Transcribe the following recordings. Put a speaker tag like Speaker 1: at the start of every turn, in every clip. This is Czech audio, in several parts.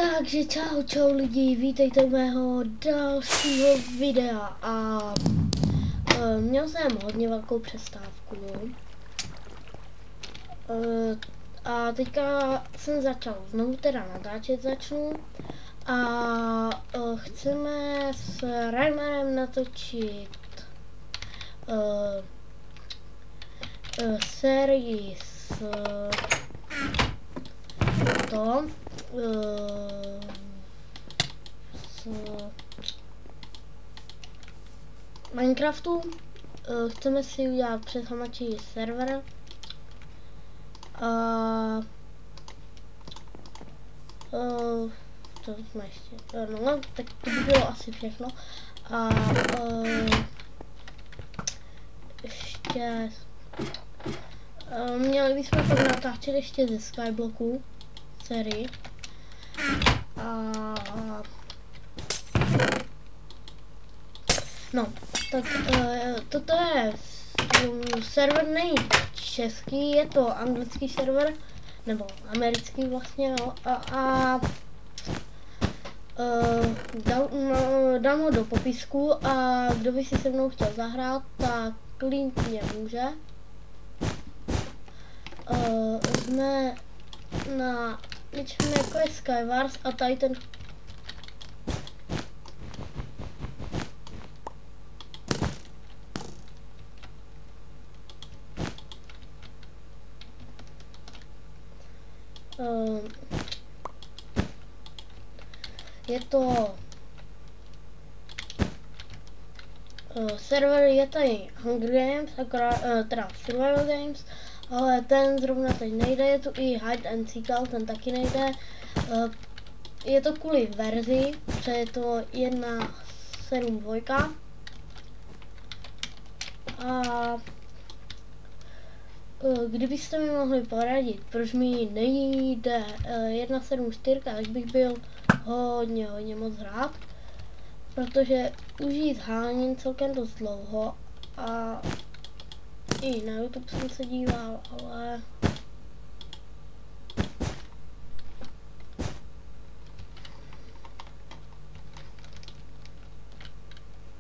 Speaker 1: Takže čau lidi, vítejte u mého dalšího videa a měl jsem hodně velkou přestávku a teďka jsem začal znovu teda natáčet a chceme s Reimerem natočit sérii s Minecraftu. Chceme si udělat přesamačí server a to jsme ještě, no tak to by bylo asi všechno a ještě měli bychom pak natáčet ještě ze Skyblocku sérii a no, tak toto je server není český, je to anglický server, nebo americký vlastně, no, dám ho do popisku a kdo by si se mnou chtěl zahrát, tak klidně může. Jsme na něčem jako je Skywars a tady ten je to server, je tady Hunger Games, teda Survival Games, ale ten zrovna teď nejde, je tu i Hide and Seek, ten taky nejde. Je to kvůli verzi, protože je to 1.7.2 a kdybyste mi mohli poradit, proč mi nejde 1.7.4, tak bych byl hodně moc rád, protože už ji zháním celkem dost dlouho a i na YouTube jsem se díval, ale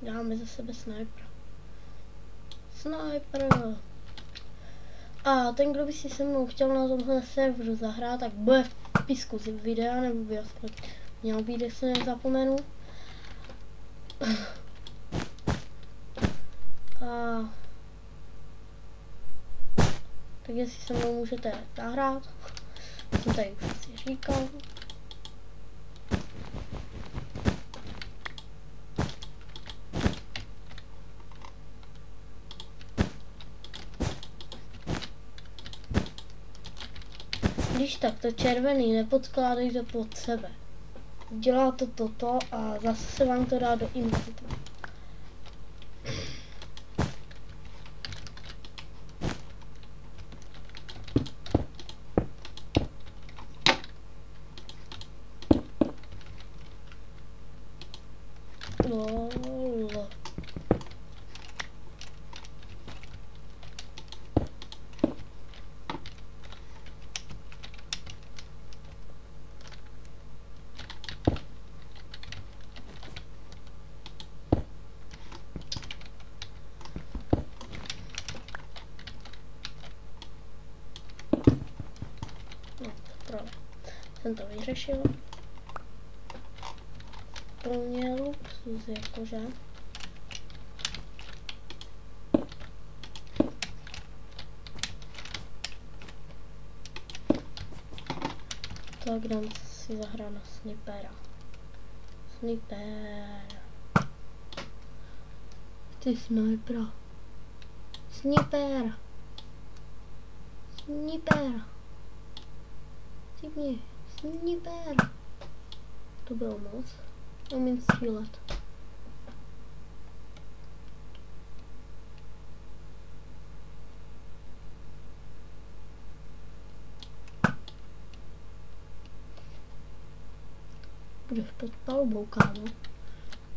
Speaker 1: dáme za sebe sniper. A ten, kdo by si se mnou chtěl na tomhle serveru zahrát, tak bude v popisku videa, nebo by aspoň měl být, jestli nezapomenu. Tak jestli se mnou můžete zahrát, jsem tady už si říkal. Když tak to červený nepodkládejte pod sebe. Dělá to toto a zase se vám to dá do inventu. Jsem to vyřešil. Plně luxus, jakože. Tak dám si zahrát na snipera. Ty snipera. Sniper. Ty mě. Sniper. To bylo moc. Umím střílet. Budeš pod palbou, kámo.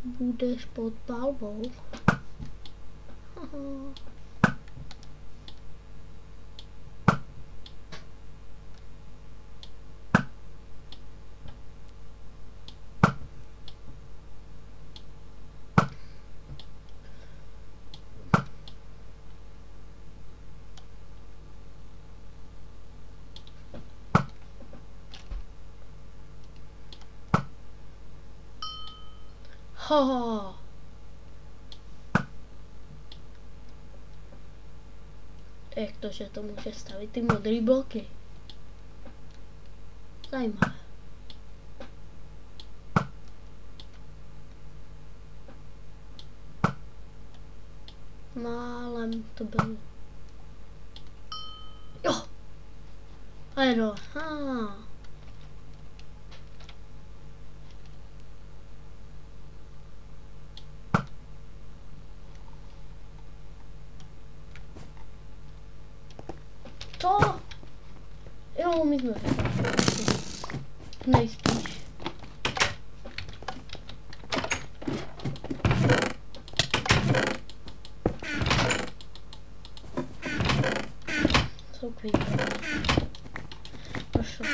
Speaker 1: Budeš pod palbou. Ha. Jak to, že to může stavit ty modré bloky? Zajímavé. Málem to bylo. Jo! A je dole. Co? Jo, my jsme nejspíš. Jsou kvítkové. Prošlo.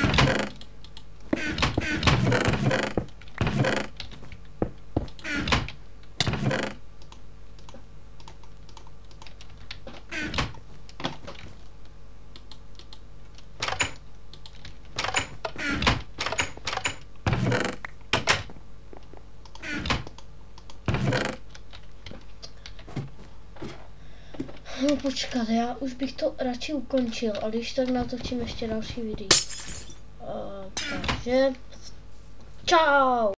Speaker 1: No počkat, já už bych to radši ukončil, ale když tak natočím ještě další video. Takže čau!